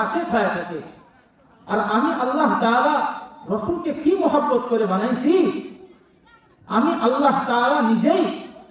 আশিক হয়ে থাকে। আর আমি আল্লাহ তাআলা রাসূলকে কি মহব্বত করে বানাইছি, আমি আল্লাহ তাআলা নিজেই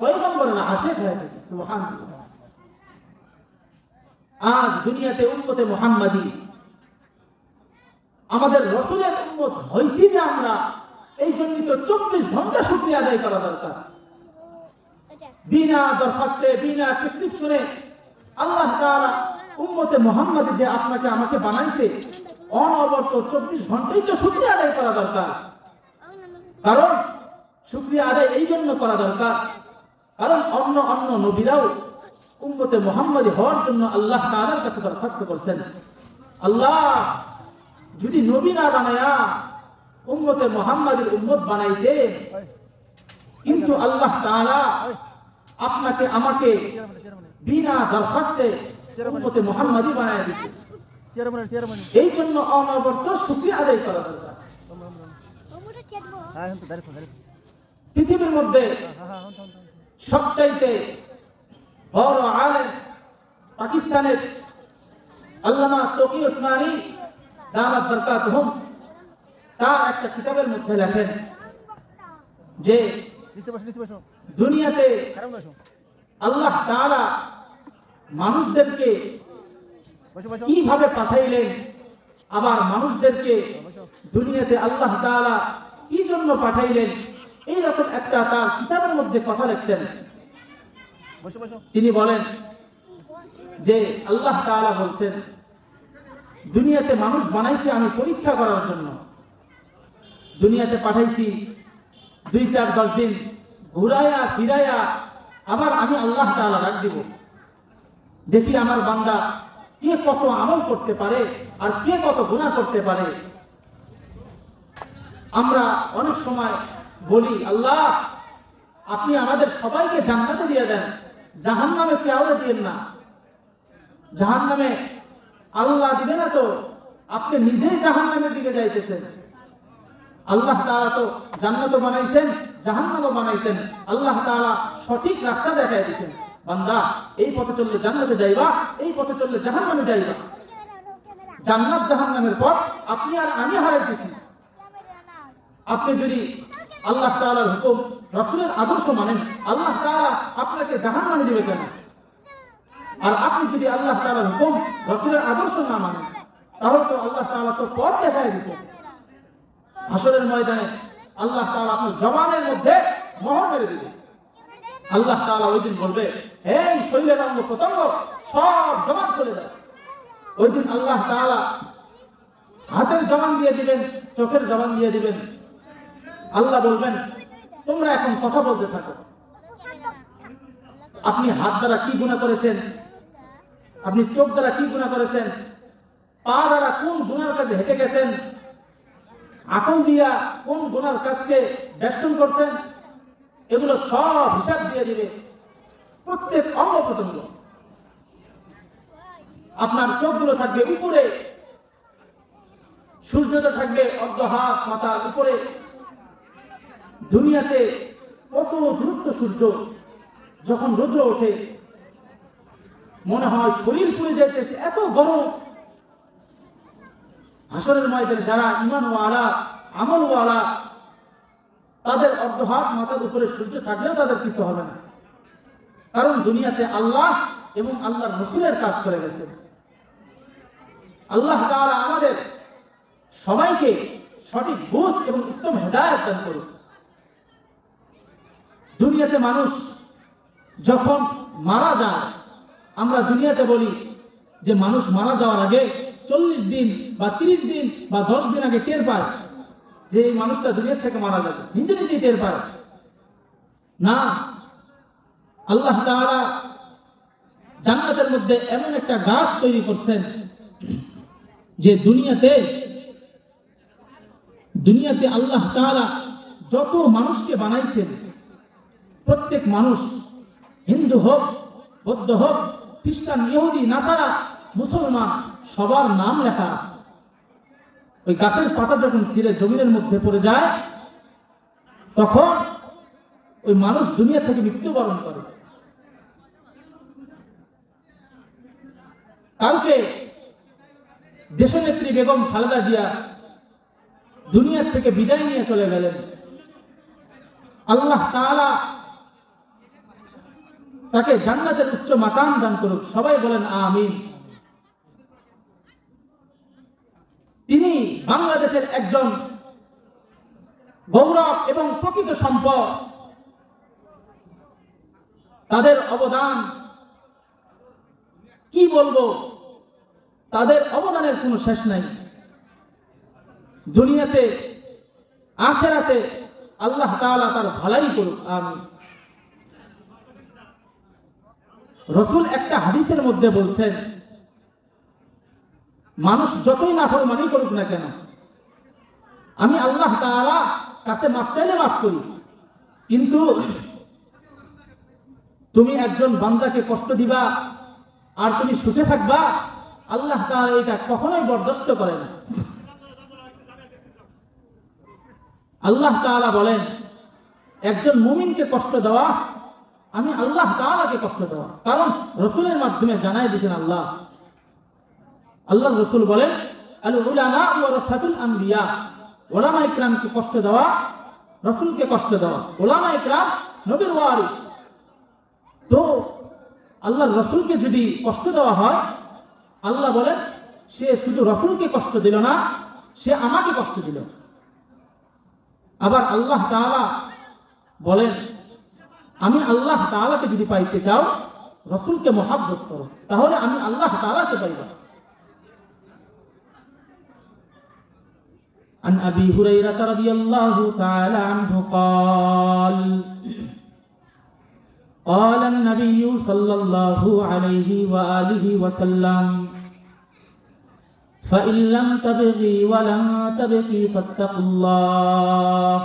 পয়গম্বরের আশিক হয়ে থাকি। সুবহানাল্লাহ। আজ দুনিয়াতে উম্মতে মুহাম্মাদি আমাদের রাসূলের উম্মত হইছি যে আমরা, এই জন্যই তো 24 ঘন্টা শুকরিয়া আদায় করা দরকার। বিনা দরখাস্তে, বিনা প্রেসক্রিপশনে আল্লাহ তাআলা উম্মতে মুহাম্মাদি যে আপনাকে আমাকে বানাইছে, অনবরত 24 ঘন্টাই তো শুকরিয়া আদায় করা দরকার। কারণ শুকরিয়া আদায় এই জন্য করা দরকার, কারণ অন্য অন্য নবীরাও উম্মতে মুহাম্মাদি হওয়ার জন্য আল্লাহ তাআলার কাছে দরখাস্ত করছেন, আল্লাহ যদি নবী না বানায়া উম্মতে মুহাম্মাদের উম্মত বানাইতে, কিন্তু আল্লাহ তাআলা আপনাকে আমাকে বিনা দরখাস্তে উম্মতে মুহাম্মাদি বানায় দিয়েছে। এই জন্য অনবরত শুকরিয়া আদায় করা দরকার। পৃথিবীর মধ্যে সবচাইতে বড় আলেম পাকিস্তানের আল্লামা তকি ওসমানী দামাত বরকাতুহুম, তার একটা কিতাবের মধ্যে লেখেন যে দুনিয়াতে আল্লাহ তাআলা মানুষদেরকে কিভাবে পাঠাইলেন, আবার মানুষদেরকে দুনিয়াতে আল্লাহ তাআলা কি জন্য পাঠাইলেন, এইরকম একটা তার কিতাবের মধ্যে কথা লিখছেন। তিনি বলেন যে আল্লাহ তাআলা বলছেন, দুনিয়াতে মানুষ বানাইছি আমি পরীক্ষা করার জন্য, দুনিয়াতে পাঠাইছি 2-4-10 দিন ঘুরাইয়া ফিরাইয়া আবার আমি আল্লাহ তাআলা ডাক দিব, দেখি আমার বান্দা কে কত আমল করতে পারে আর কে কত গুনাহ করতে পারে। আমরা অনেক সময় বলি, আল্লাহ আপনি আমাদের সবাইকে জান্নাতে দিয়ে দেন, জাহান্নামে কেউরে দিয়েন না। জাহান্নামে আল্লাহ দিবে না তো, আপনি নিজেই জাহান্নামের দিকে যাইতেছেন। আল্লাহ তাআলা তো জান্নাতও বানাইছেন, জাহান্নামও বানাইছেন। আল্লাহ তাআলা সঠিক রাস্তা দেখায় দিয়েছেন, বান্দা এই পথে চললে জান্নাতে যাইবা, এই পথে চললে জাহান্নামে যাইবা। জান্নাত জাহান্নামের পথ আপনি আর আমি হারাইতেছি। আপনি যদি আল্লাহ তাআলার হুকুম, রাসূলের আদর্শ মানেন, আল্লাহ তাআলা আপনাকে জাহান্নামে দিবে কেন? আর আপনি যদি আল্লাহ তাআলার হুকুম, রাসূলের আদর্শ না মানেন, তাহলে তো আল্লাহ তাআলা তো পথ দেখায় দিয়েছেন। হাসরের ময়দানে আল্লাহ তাআলা আপনার জবানের মধ্যে মোহর মেরে দিবে। আল্লাহ তাআলা ওই দিন বলবে, এই শরীরের অঙ্গ প্রত্যঙ্গ সব জবান খুলে দাও। ওই দিন আল্লাহ তাআলা হাতের জবান দিয়ে দিবেন, চোখের জবান দিয়ে দিবেন। আল্লাহ বলবেন, তোমরা এখন কথা বলতে থাকো। আপনি হাত দ্বারা কি গুনাহ করেছেন, আপনি চোখ দ্বারা কি গুনাহ করেছেন, পা দ্বারা কোন গুনার কাজে হেঁটে গেছেন, আকল দিয়া কোন গুনার কাজকে বেষ্টন করছেন, এগুলো সব হিসাব দিয়ে দিবে। প্রত্যেক অঙ্গ প্রত্যঙ্গ, আপনার চোখগুলো থাকবে উপরে, সূর্যটা থাকবে অর্ধ হাত মাথার উপরে। দুনিয়াতে কত দূরত্ব সূর্য, যখন রৌদ্র ওঠে মনে হয় শরীর পুড়ে যাইতেছে, এত গরম। হাসরের ময়দানে যারা ঈমানওয়ালা, আমলওয়ালা, তাদের অর্ধ হাত মাথার উপরে সূর্য থাকলেও তাদের কিছু হবে না, কারণ দুনিয়াতে আল্লাহ এবং আল্লাহর রাসূলের কাজ করে গেছে। আল্লাহ তাআলা আমাদের সবাইকে সঠিক বুঝ এবং উত্তম হেদায়েত দান করুন। দুনিয়াতে মানুষ যখন মারা যায়, আমরা দুনিয়াতে বলি যে মানুষ মারা যাওয়ার আগে 40 দিন বা 30 দিন বা 10 দিন আগে টের পায় যে এই মানুষটা দুনিয়া থেকে মারা যাবে, নিজে নিজেই টের পায় না। আল্লাহ তাআলা জান্নাতের মধ্যে এমন একটা গাছ তৈরি করছেন যে দুনিয়াতে আল্লাহ তাআলা যত মানুষকে বানাইছেন, প্রত্যেক মানুষ, হিন্দু হোক, বৌদ্ধ হোক, খ্রিস্টান, ইহুদি, নাসারা, মুসলমান, সবার নাম লেখা আছে। ওই গাছের পাতা যখন ছিঁড়ে জমিনের মধ্যে পড়ে যায়, তখন ওই মানুষ দুনিয়া থেকে মৃত্যুবরণ করে। কালকে দেশনেত্রী বেগম খালেদা জিয়া দুনিয়া থেকে বিদায় নিয়ে চলে গেলেন। আল্লাহ তাআলা তাকে জান্নাতের উচ্চ মাকাম দান করুক, সবাই বলেন আমিন। তিনি বাংলাদেশের একজন গৌরব এবং প্রকৃত সম্পদ। তাদের অবদান কি বলবো, তাদের অবদানের কোনো শেষ নাই। দুনিয়াতে আখিরাতে আল্লাহ তাআলা তার ভালাই করুক, আমিন। রাসূল একটা হাদিসের মধ্যে বলছেন, মানুষ যতই নাফরমানি করুক না কেন, আমি আল্লাহ তাআলা কাছে মাফ চাইলে মাফ করি, কিন্তু তুমি একজন বান্দাকে কষ্ট দিবা আর তুমি সুখে থাকবা, আল্লাহ তাআলা এটা কখনোই বরদাস্ত করে না। আল্লাহ তাআলা বলেন, একজন মুমিনকে কষ্ট দেওয়া আমি আল্লাহ তাআলাকে কষ্ট দেওয়া, কারণ রাসূলের মাধ্যমে জানাই দিয়েছেন আল্লাহ। আল্লাহর রাসূল বলেন, আল উলামা ওয়ারাসাতুল আম্বিয়া, উলামায়ে কিরামকে কষ্ট দেওয়া রাসূলকে কষ্ট দেওয়া। উলামায়ে কিরাম নবীর ওয়ারিস। তো আল্লাহর রাসূলকে যদি কষ্ট দেওয়া হয়, আল্লাহ বলেন সে শুধু রাসূলকে কষ্ট দিল না, সে আমাকে কষ্ট দিল। আবার আল্লাহ তাআলা বলেন, আমি আল্লাহ তাআলাকে যদি পাইতে চাও রাসূলকে মহব্বত করো, তাহলে আমি আল্লাহ তাআলাকে পাইবা। عن أبي هريرة رضي الله تعالى عنه قال قال النبي صلى الله عليه وآله وسلم فإن لم تبغي ولن تبغي فاتقوا الله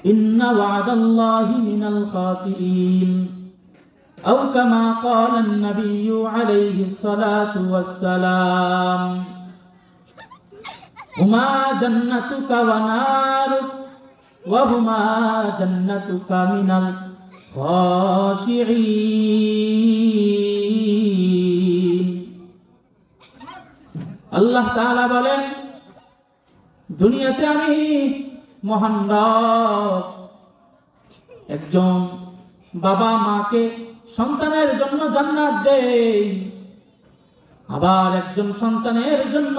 إن وعد الله من الخاطئين أو كما قال النبي عليه الصلاة والسلام هما جنتك ونارك وهما جنتك من الخاشعين। আল্লাহ তাআলা বলেন, দুনিয়াতে আমি মহান রব। একজন বাবা মাকে সন্তানের জন্য জান্নাত দেই, আবার একজন সন্তানের জন্য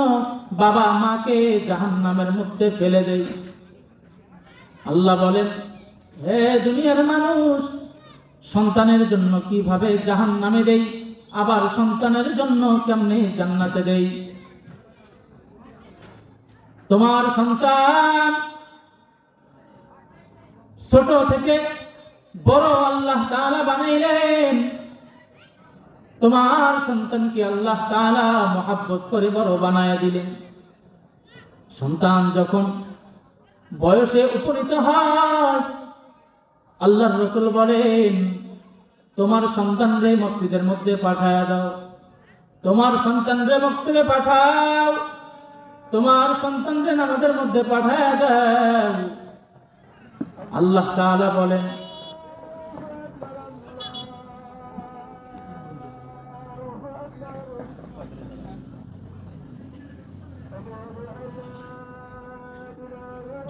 বাবা মাকে জাহান্নামের মধ্যে ফেলে দেই। আল্লাহ বলেন, হে দুনিয়ার মানুষ, সন্তানের জন্য কিভাবে জাহান্নামে দেই, আবার সন্তানের জন্য কেমনে জান্নাতে দেই। তোমার সন্তান ছোট থেকে বড় আল্লাহ তাআলা বানাইলেন, তোমার সন্তানকে আল্লাহ তাআলা মহব্বত করে বড় বানায়া দিলেন। সন্তান যখন বয়সে উপনীত হয়, আল্লাহর রাসূল বলেন, তোমার সন্তানরে মসজিদের মধ্যে পাঠায়া দাও, তোমার সন্তানরে মক্তবে পাঠাও, তোমার সন্তানরে নামাজের মধ্যে পাঠায়া দাও। আল্লাহ তাআলা বলেন,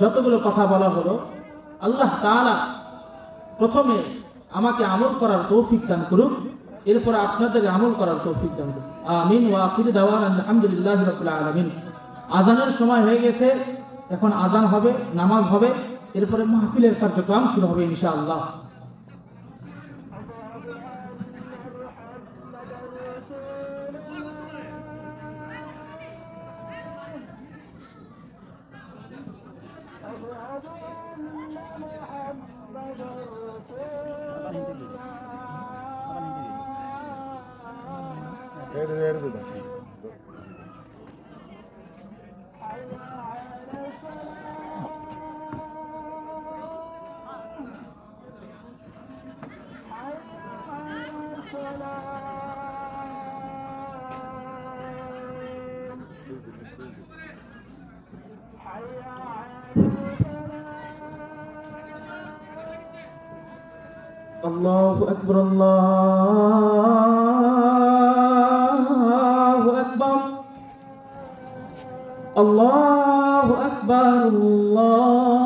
যতগুলো কথা বলা হলো, আল্লাহ তাআলা প্রথমে আমাকে আমল করার তৌফিক দান করুন, এরপর আপনাদের আমল করার তৌফিক দান করুন, আমিন। ওয়া আখিরু দাওয়ানা আলহামদুলিল্লাহি রাব্বিল আলামিন। আজানের সময় হয়ে গেছে, এখন আজান হবে, নামাজ হবে, এরপরে মাহফিলের কার্যক্রম শুরু হবে ইনশাআল্লাহ। আল্লাহু আকবার, আল্লাহু আকবার। আল্লাহু আকবার, আল্লাহু